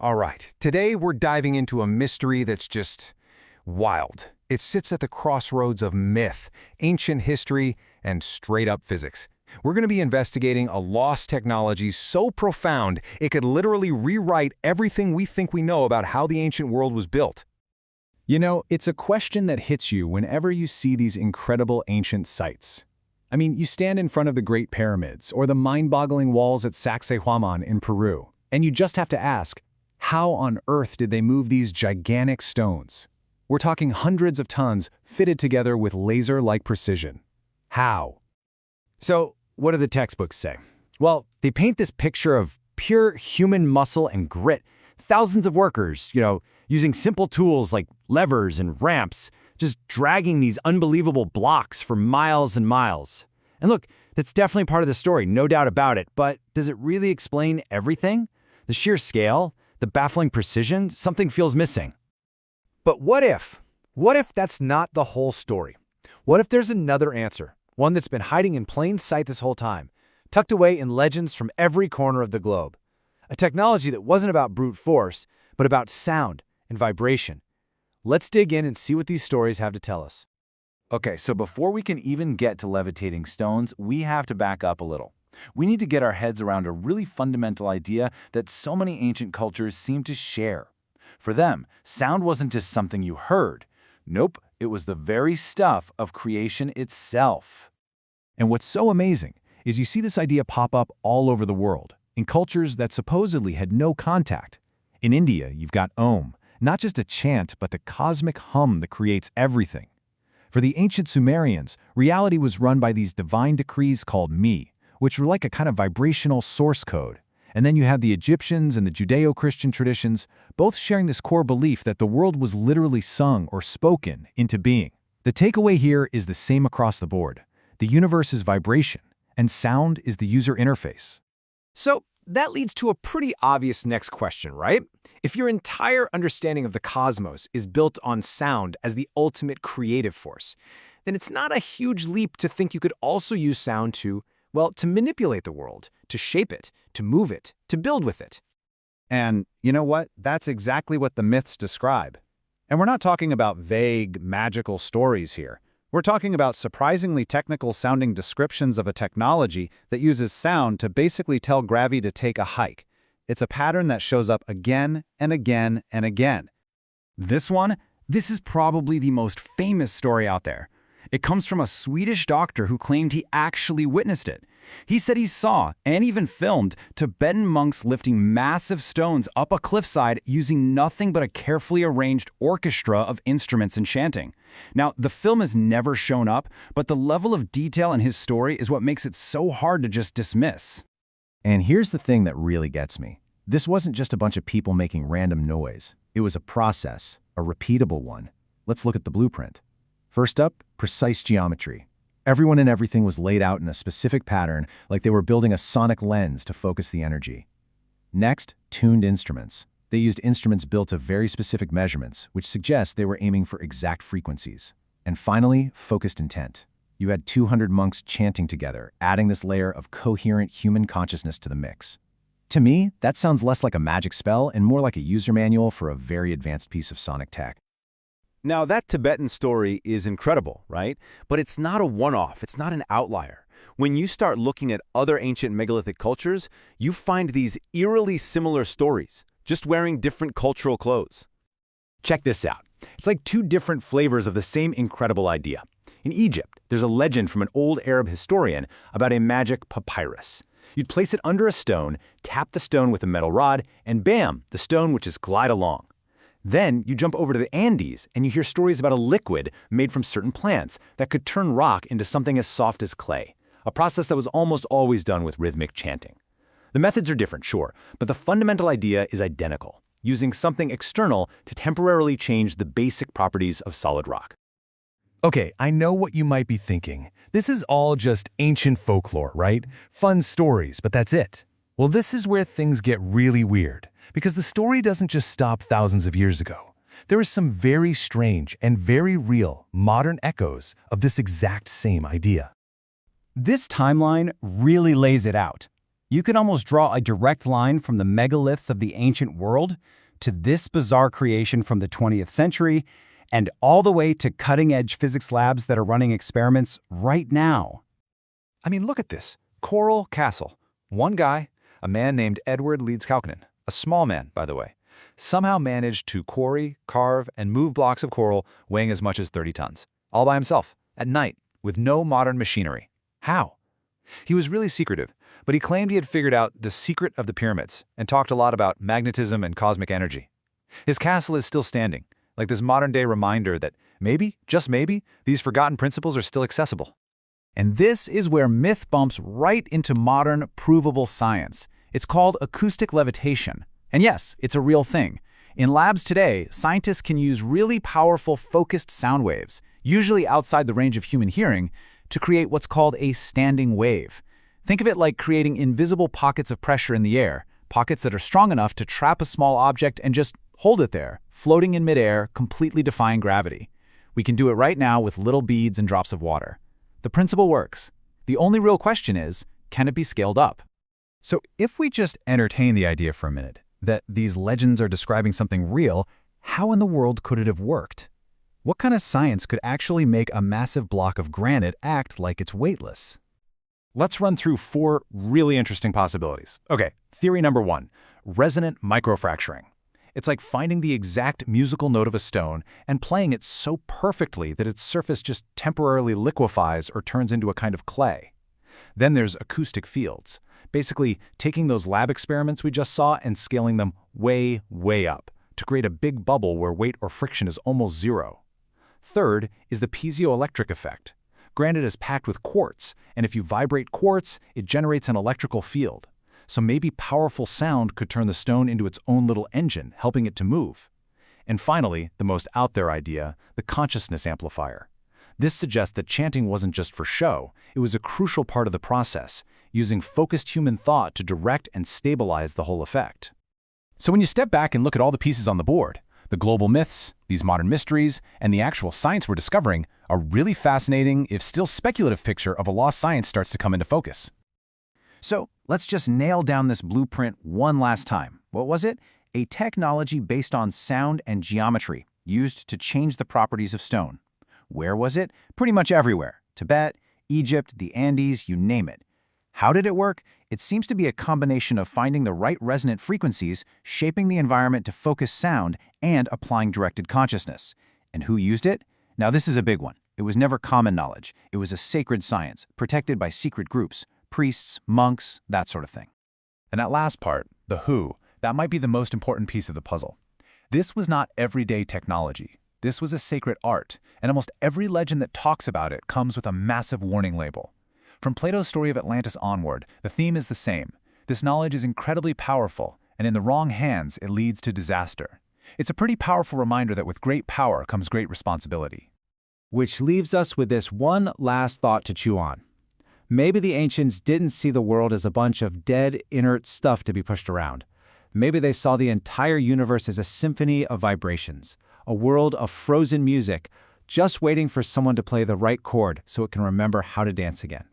All right, today we're diving into a mystery that's just wild. It sits at the crossroads of myth, ancient history, and straight-up physics. We're going to be investigating a lost technology so profound it could literally rewrite everything we think we know about how the ancient world was built. You know, it's a question that hits you whenever you see these incredible ancient sites. I mean, you stand in front of the Great Pyramids or the mind-boggling walls at Sacsayhuaman in Peru, and you just have to ask, how on earth did they move these gigantic stones? We're talking hundreds of tons fitted together with laser-like precision. How? So, what do the textbooks say? Well, they paint this picture of pure human muscle and grit. Thousands of workers, using simple tools like levers and ramps, just dragging these unbelievable blocks for miles and miles. And look, that's definitely part of the story, no doubt about it, but does it really explain everything? The sheer scale? The baffling precision? Something feels missing. But what if? What if that's not the whole story? What if there's another answer? One that's been hiding in plain sight this whole time, tucked away in legends from every corner of the globe. A technology that wasn't about brute force, but about sound and vibration. Let's dig in and see what these stories have to tell us. Okay, so before we can even get to levitating stones, we have to back up a little. We need to get our heads around a really fundamental idea that so many ancient cultures seem to share. For them, sound wasn't just something you heard. Nope, it was the very stuff of creation itself. And what's so amazing is you see this idea pop up all over the world, in cultures that supposedly had no contact. In India, you've got Om, not just a chant, but the cosmic hum that creates everything. For the ancient Sumerians, reality was run by these divine decrees called Mi, which were like a kind of vibrational source code. And then you had the Egyptians and the Judeo-Christian traditions, both sharing this core belief that the world was literally sung or spoken into being. The takeaway here is the same across the board. The universe is vibration, and sound is the user interface. So that leads to a pretty obvious next question, right? If your entire understanding of the cosmos is built on sound as the ultimate creative force, then it's not a huge leap to think you could also use sound to manipulate the world, to shape it, to move it, to build with it. And you know what? That's exactly what the myths describe. And we're not talking about vague, magical stories here. We're talking about surprisingly technical-sounding descriptions of a technology that uses sound to basically tell gravity to take a hike. It's a pattern that shows up again and again and again. This is probably the most famous story out there. It comes from a Swedish doctor who claimed he actually witnessed it. He said he saw, and even filmed, Tibetan monks lifting massive stones up a cliffside using nothing but a carefully arranged orchestra of instruments and chanting. Now, the film has never shown up, but the level of detail in his story is what makes it so hard to just dismiss. And here's the thing that really gets me. This wasn't just a bunch of people making random noise. It was a process, a repeatable one. Let's look at the blueprint. First up, precise geometry. Everyone and everything was laid out in a specific pattern, like they were building a sonic lens to focus the energy. Next, tuned instruments. They used instruments built of very specific measurements, which suggests they were aiming for exact frequencies. And finally, focused intent. You had 200 monks chanting together, adding this layer of coherent human consciousness to the mix. To me, that sounds less like a magic spell and more like a user manual for a very advanced piece of sonic tech. Now, that Tibetan story is incredible, right? But it's not a one-off. It's not an outlier. When you start looking at other ancient megalithic cultures, you find these eerily similar stories, just wearing different cultural clothes. Check this out. It's like two different flavors of the same incredible idea. In Egypt, there's a legend from an old Arab historian about a magic papyrus. You'd place it under a stone, tap the stone with a metal rod, and bam, the stone would just glide along. Then you jump over to the Andes and you hear stories about a liquid made from certain plants that could turn rock into something as soft as clay, a process that was almost always done with rhythmic chanting. The methods are different, sure, but the fundamental idea is identical, using something external to temporarily change the basic properties of solid rock. Okay, I know what you might be thinking. This is all just ancient folklore, right? Fun stories, but that's it. Well, this is where things get really weird, because the story doesn't just stop thousands of years ago. There is some very strange and very real modern echoes of this exact same idea. This timeline really lays it out. You can almost draw a direct line from the megaliths of the ancient world to this bizarre creation from the 20th century and all the way to cutting-edge physics labs that are running experiments right now. I mean, look at this. Coral Castle. One guy, a man named Edward Leeds Kalkinen, a small man, by the way, somehow managed to quarry, carve, and move blocks of coral weighing as much as 30 tons, all by himself, at night, with no modern machinery. How? He was really secretive, but he claimed he had figured out the secret of the pyramids and talked a lot about magnetism and cosmic energy. His castle is still standing, like this modern-day reminder that maybe, just maybe, these forgotten principles are still accessible. And this is where myth bumps right into modern, provable science. It's called acoustic levitation. And yes, it's a real thing. In labs today, scientists can use really powerful focused sound waves, usually outside the range of human hearing, to create what's called a standing wave. Think of it like creating invisible pockets of pressure in the air, pockets that are strong enough to trap a small object and just hold it there, floating in midair, completely defying gravity. We can do it right now with little beads and drops of water. The principle works. The only real question is, can it be scaled up? So if we just entertain the idea for a minute, that these legends are describing something real, how in the world could it have worked? What kind of science could actually make a massive block of granite act like it's weightless? Let's run through 4 really interesting possibilities. Okay, theory number 1, resonant microfracturing. It's like finding the exact musical note of a stone and playing it so perfectly that its surface just temporarily liquefies or turns into a kind of clay. Then there's acoustic fields, basically taking those lab experiments we just saw and scaling them way, way up to create a big bubble where weight or friction is almost zero. Third is the piezoelectric effect. Granite is packed with quartz, and if you vibrate quartz, it generates an electrical field. So maybe powerful sound could turn the stone into its own little engine, helping it to move. And finally, the most out there idea, the consciousness amplifier. This suggests that chanting wasn't just for show, it was a crucial part of the process, using focused human thought to direct and stabilize the whole effect. So when you step back and look at all the pieces on the board, the global myths, these modern mysteries, and the actual science we're discovering, a really fascinating, if still speculative picture of a lost science starts to come into focus. So let's just nail down this blueprint one last time. What was it? A technology based on sound and geometry, used to change the properties of stone. Where was it? Pretty much everywhere. Tibet, Egypt, the Andes, you name it. How did it work? It seems to be a combination of finding the right resonant frequencies, shaping the environment to focus sound, and applying directed consciousness. And who used it? Now this is a big one. It was never common knowledge. It was a sacred science, protected by secret groups, priests, monks, that sort of thing. And that last part, the who, that might be the most important piece of the puzzle. This was not everyday technology. This was a sacred art, and almost every legend that talks about it comes with a massive warning label. From Plato's story of Atlantis onward, the theme is the same. This knowledge is incredibly powerful, and in the wrong hands, it leads to disaster. It's a pretty powerful reminder that with great power comes great responsibility. Which leaves us with this one last thought to chew on. Maybe the ancients didn't see the world as a bunch of dead, inert stuff to be pushed around. Maybe they saw the entire universe as a symphony of vibrations, a world of frozen music, just waiting for someone to play the right chord so it can remember how to dance again.